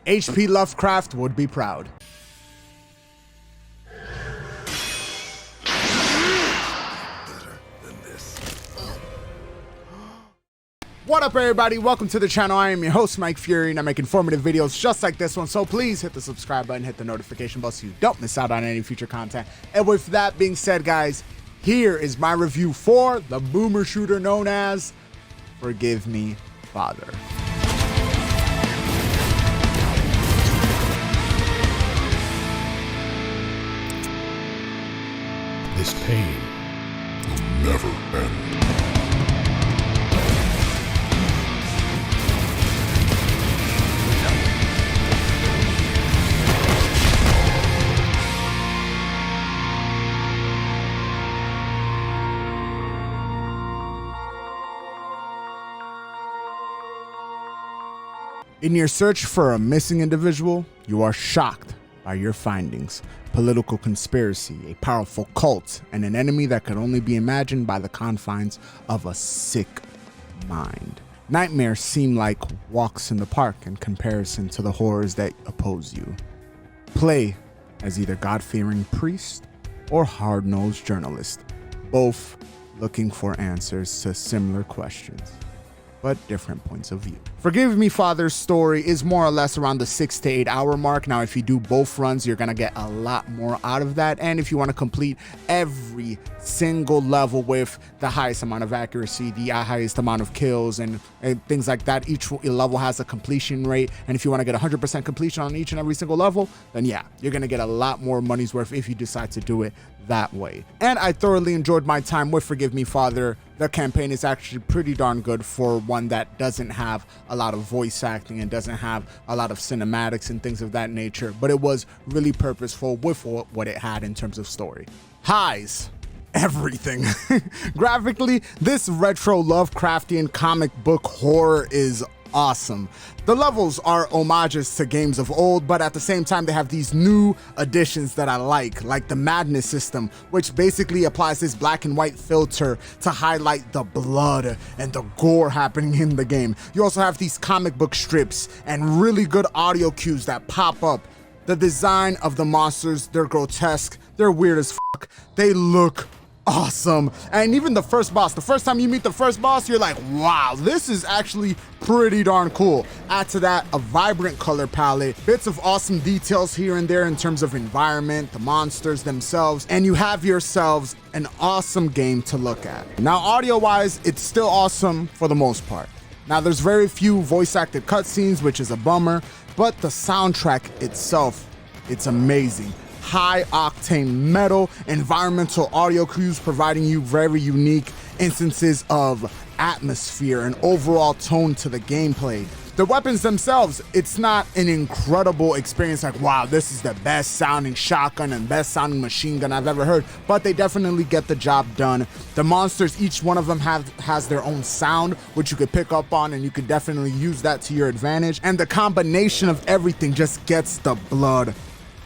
HP Lovecraft would be proud. What up, everybody? Welcome to the channel. I am your host, Mike Fury, and I make informative videos just like this one. So please hit the subscribe button, hit the notification bell so you don't miss out on any future content. And with that being said, guys, here is my review for the boomer shooter known as Forgive Me, Father. This pain will never end. In your search for a missing individual, you are shocked by your findings. Political conspiracy, a powerful cult, and an enemy that could only be imagined by the confines of a sick mind. Nightmares seem like walks in the park in comparison to the horrors that oppose you. Play as either God-fearing priest or hard-nosed journalist, both looking for answers to similar questions, but different points of view. Forgive Me, Father's story is more or less around the 6 to 8 hour mark. Now, if you do both runs, you're gonna get a lot more out of that. And if you want to complete every single level with the highest amount of accuracy, the highest amount of kills, and things like that, each level has a completion rate. And if you want to get 100% completion on each and every single level, then yeah, you're gonna get a lot more money's worth if you decide to do it that way. And I thoroughly enjoyed my time with Forgive Me, Father. The campaign is actually pretty darn good for one that doesn't have a lot of voice acting and doesn't have a lot of cinematics and things of that nature, but it was really purposeful with what it had in terms of story. Highs. Everything. Graphically, this retro Lovecraftian comic book horror is awesome. The levels are homages to games of old, but at the same time they have these new additions that I like the madness system, which basically applies this black and white filter to highlight the blood and the gore happening in the game. You also have these comic book strips and really good audio cues that pop up. The design of the monsters, they're grotesque, they're weird as fuck, they look awesome. And even the first time you meet the first boss, you're like, wow, this is actually pretty darn cool. Add to that a vibrant color palette, bits of awesome details here and there in terms of environment, the monsters themselves, and you have yourselves an awesome game to look at. Now, audio wise, it's still awesome for the most part. Now, there's very few voice acted cutscenes, which is a bummer, but the soundtrack itself, it's amazing. High octane metal, environmental audio cues providing you very unique instances of atmosphere and overall tone to the gameplay. The weapons themselves, it's not an incredible experience like, wow, this is the best sounding shotgun and best sounding machine gun I've ever heard, but they definitely get the job done. The monsters, each one of them has their own sound, which you could pick up on, and you could definitely use that to your advantage. And the combination of everything just gets the blood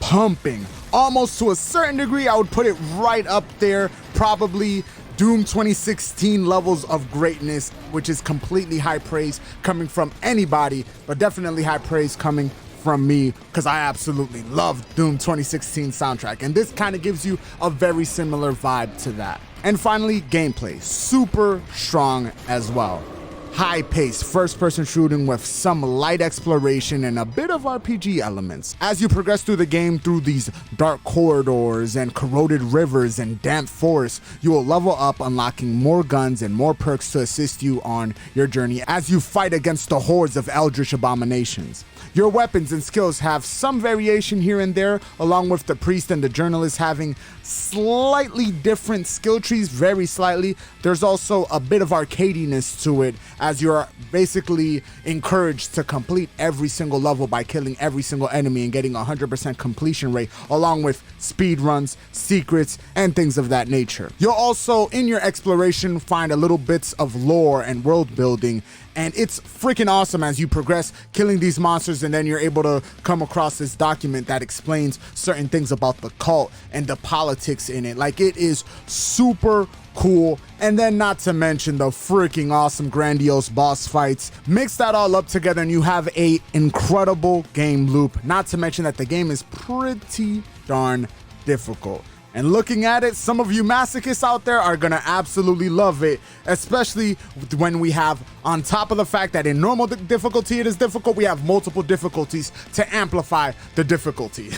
pumping. Almost to a certain degree, I would put it right up there, probably Doom 2016 levels of greatness, which is completely high praise coming from anybody, but definitely high praise coming from me, because I absolutely love Doom 2016 soundtrack, and this kind of gives you a very similar vibe to that. And finally, gameplay, super strong as well. High-paced first-person shooting with some light exploration and a bit of RPG elements. As you progress through the game through these dark corridors and corroded rivers and damp forests, you will level up, unlocking more guns and more perks to assist you on your journey as you fight against the hordes of eldritch abominations. Your weapons and skills have some variation here and there, along with the priest and the journalist having slightly different skill trees, very slightly. There's also a bit of arcadiness to it, as you're basically encouraged to complete every single level by killing every single enemy and getting 100% completion rate, along with speed runs, secrets, and things of that nature. You'll also, in your exploration, find a little bits of lore and world building And it's freaking awesome as you progress killing these monsters, and then you're able to come across this document that explains certain things about the cult and the politics in it. Like, it is super cool. And then not to mention the freaking awesome grandiose boss fights. Mix that all up together and you have a incredible game loop. Not to mention that the game is pretty darn difficult. And looking at it, some of you masochists out there are gonna absolutely love it, especially when we have, on top of the fact that in normal difficulty it is difficult, we have multiple difficulties to amplify the difficulty.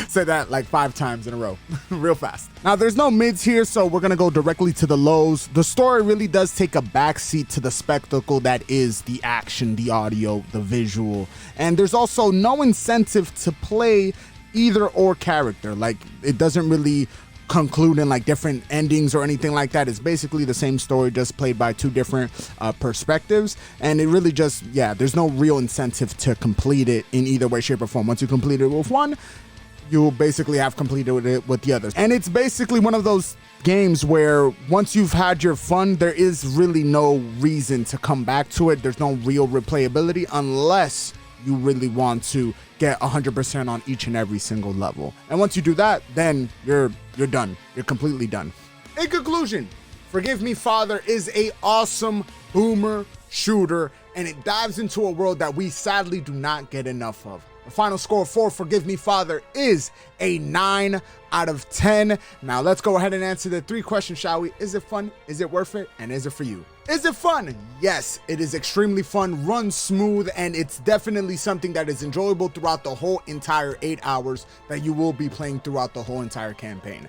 Say that like 5 times in a row, real fast. Now, there's no mids here, so we're gonna go directly to the lows. The story really does take a backseat to the spectacle that is the action, the audio, the visual. And there's also no incentive to play either or character. Like, it doesn't really conclude in like different endings or anything like that. It's basically the same story, just played by 2 different perspectives. And it really just, yeah, there's no real incentive to complete it in either way, shape, or form. Once you complete it with one, you'll basically have completed it with the others. And it's basically one of those games where once you've had your fun, there is really no reason to come back to it. There's no real replayability unless you really want to get 100% on each and every single level. And once you do that, then you're done. You're completely done. In conclusion, Forgive Me Father is a awesome boomer shooter, and it dives into a world that we sadly do not get enough of. The final score for Forgive Me Father is a 9 out of 10. Now let's go ahead and answer the 3 questions, shall we? Is it fun? Is it worth it? And is it for you? Is it fun? Yes, it is extremely fun, runs smooth, and it's definitely something that is enjoyable throughout the whole entire 8 hours that you will be playing throughout the whole entire campaign.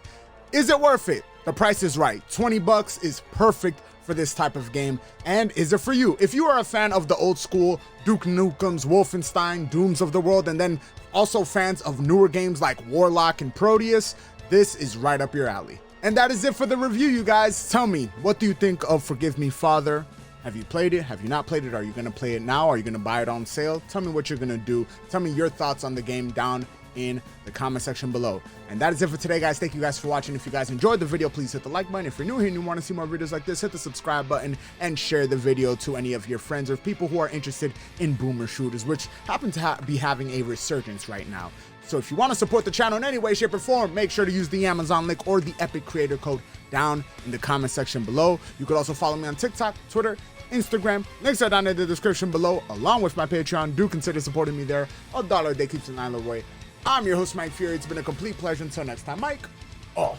Is it worth it? The price is right. $20 is perfect for this type of game. And is it for you? If you are a fan of the old school Duke Nukem's, Wolfenstein, Dooms of the world, and then also fans of newer games like Warlock and Proteus, this is right up your alley. And that is it for the review, you guys. Tell me, what do you think of Forgive Me Father? Have you played it? Have you not played it? Are you going to play it now? Are you going to buy it on sale? Tell me what you're going to do. Tell me your thoughts on the game down in the comment section below. And that is it for today, guys. Thank you guys for watching. If you guys enjoyed the video, please hit the like button. If you're new here and you want to see more videos like this, hit the subscribe button and share the video to any of your friends or people who are interested in boomer shooters, which happen to be having a resurgence right now. So if you want to support the channel in any way, shape, or form, make sure to use the Amazon link or the Epic Creator Code down in the comment section below. You could also follow me on TikTok, Twitter, Instagram. Links are down in the description below, along with my Patreon. Do consider supporting me there. $1 a day keeps an island away. I'm your host, Mike Fury. It's been a complete pleasure. Until next time, Mike, off.